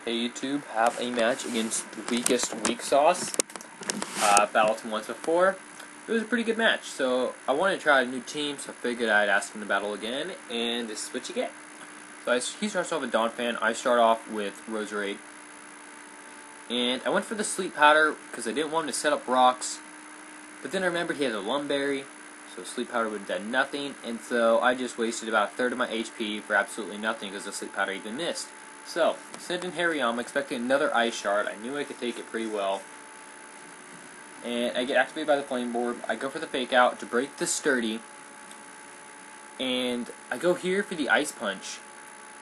Hey YouTube, have a match against Weakestweaksauce. Battled him once before. It was a pretty good match, so I wanted to try a new team, so I figured I'd ask him to battle again, and this is what you get. So he starts off with Dawn Fan, I start off with Roserade. And I went for the Sleep Powder, because I didn't want him to set up rocks, but then I remembered he has a Lumberry, so Sleep Powder would have done nothing, and so I just wasted about a third of my HP for absolutely nothing, because the Sleep Powder even missed. So, sent in Harryama, expecting another Ice Shard. I knew I could take it pretty well. And I get activated by the Flame Board. I go for the Fake Out to break the Sturdy. And I go here for the Ice Punch.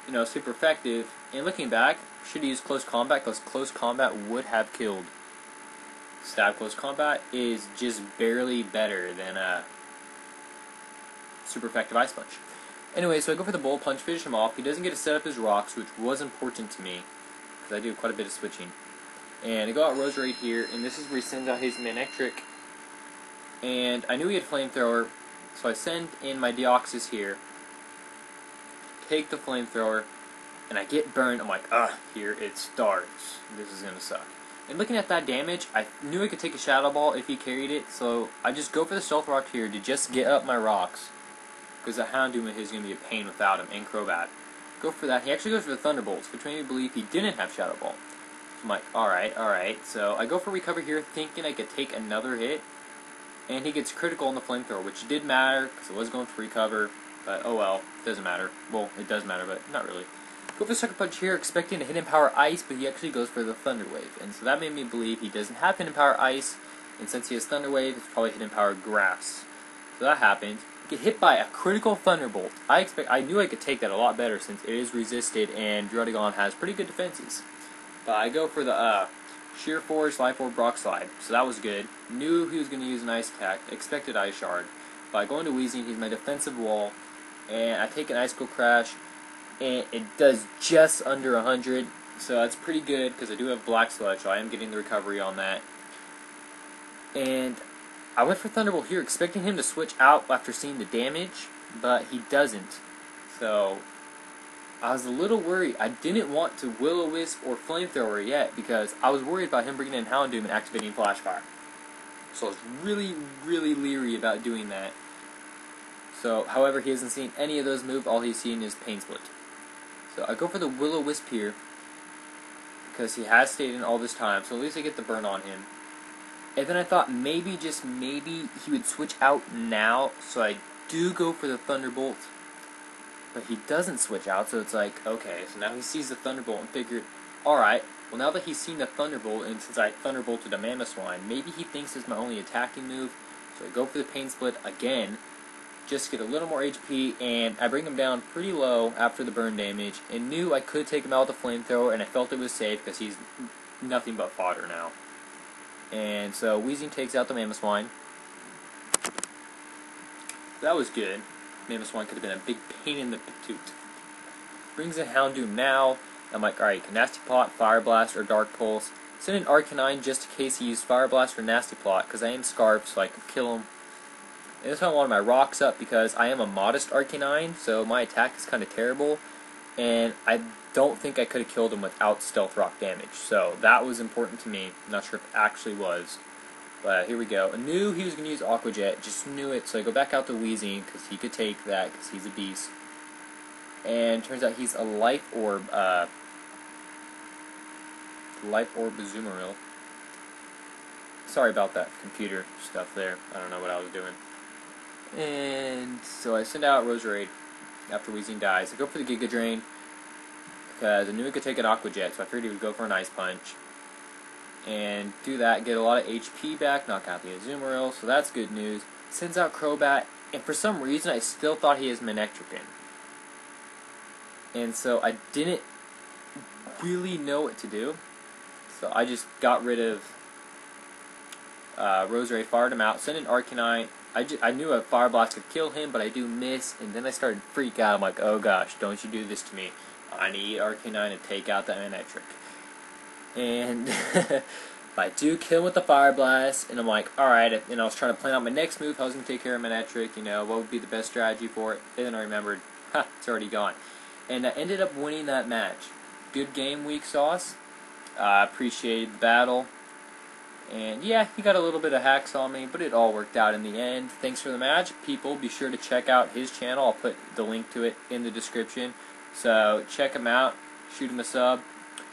You know, super effective. And looking back, should have used Close Combat, because Close Combat would have killed. Stab Close Combat is just barely better than a super effective Ice Punch. Anyway, so I go for the Bullet Punch, finish him off. He doesn't get to set up his rocks, which was important to me, because I do quite a bit of switching. And I go out Roserade here, and this is where he sends out his Manectric. And I knew he had Flamethrower, so I send in my Deoxys here, take the Flamethrower, and I get burned. I'm like, here it starts. This is going to suck. And looking at that damage, I knew I could take a Shadow Ball if he carried it, so I just go for the Stealth Rock here to just get up my rocks. Because the Houndoom is going to be a pain without him, and Crobat. Go for that. He actually goes for the Thunderbolts, which made me believe he didn't have Shadow Ball. So I'm like, alright. So I go for Recover here, thinking I could take another hit. And he gets critical on the Flamethrower, which did matter, because it was going for Recover. But, oh well, doesn't matter. Well, it does matter, but not really. Go for the Sucker Punch here, expecting to Hidden Power Ice, but he actually goes for the Thunder Wave. And so that made me believe he doesn't have Hidden Power Ice, and since he has Thunder Wave, it's probably Hidden Power Grass. So that happened. Get hit by a critical Thunderbolt. I knew I could take that a lot better since it is resisted and Druddigon has pretty good defenses. But I go for the Sheer Force, Life Orb, Rock Slide. So that was good. Knew he was going to use an Ice Attack. Expected Ice Shard. By going to Weezing, he's my defensive wall. And I take an Icicle Crash. And it does just under 100. So that's pretty good because I do have Black Sludge. So I am getting the recovery on that. And I went for Thunderbolt here, expecting him to switch out after seeing the damage, but he doesn't. So, I was a little worried. I didn't want to Will-O-Wisp or Flamethrower yet, because I was worried about him bringing in Houndoom and activating Flash Fire. So I was really, really leery about doing that. So, however, he hasn't seen any of those moves. All he's seen is Pain Split. So I go for the Will-O-Wisp here, because he has stayed in all this time, so at least I get the burn on him. And then I thought maybe, just maybe, he would switch out now, so I do go for the Thunderbolt. But he doesn't switch out, so it's like, okay, so now he sees the Thunderbolt and figured, alright, well now that he's seen the Thunderbolt, and since I Thunderbolted a Mamoswine, maybe he thinks it's my only attacking move, so I go for the Pain Split again, just get a little more HP, and I bring him down pretty low after the burn damage, and knew I could take him out with the Flamethrower, and I felt it was safe, because he's nothing but fodder now. And so Weezing takes out the Mamoswine. That was good. Mamoswine could have been a big pain in the patoot. Brings in Houndoom now. I'm like, alright, Nasty Plot, Fire Blast, or Dark Pulse. Send in Arcanine just in case he used Fire Blast or Nasty Plot, because I am Scarfed, so I can kill him. And this time I wanted my rocks up because I am a modest Arcanine, so my attack is kind of terrible. And I don't think I could have killed him without Stealth Rock damage. So that was important to me. I'm not sure if it actually was. But here we go. I knew he was going to use Aqua Jet. Just knew it. So I go back out to Weezing because he could take that because he's a beast. And turns out he's a Life Orb. Life Orb Azumarill. Sorry about that computer stuff there. I don't know what I was doing. And so I send out Roserade after Weezing dies. I go for the Giga Drain because I knew he could take an Aqua Jet, so I figured he would go for an Ice Punch. And do that, get a lot of HP back, knock out the Azumarill, so that's good news. Sends out Crobat, and for some reason I still thought he has Manectric in. And so I didn't really know what to do. So I just got rid of Roserade, fired him out, sent in Arcanine. I knew a Fire Blast could kill him, but I do miss, and then I started to freak out. I'm like, oh gosh, don't you do this to me. I need Arcanine to take out that Manectric. And I do kill him with the Fire Blast, and I'm like, alright, and I was trying to plan out my next move, how I was going to take care of Manectric, you know, what would be the best strategy for it, and then I remembered, it's already gone. And I ended up winning that match. good game, Weakestweaksauce. Appreciated the battle. And yeah, he got a little bit of hacks on me, but it all worked out in the end. Thanks for the match. People, be sure to check out his channel. I'll put the link to it in the description. So check him out. Shoot him a sub.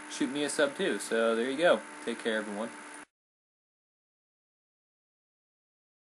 Shoot me a sub too. So there you go. Take care, everyone.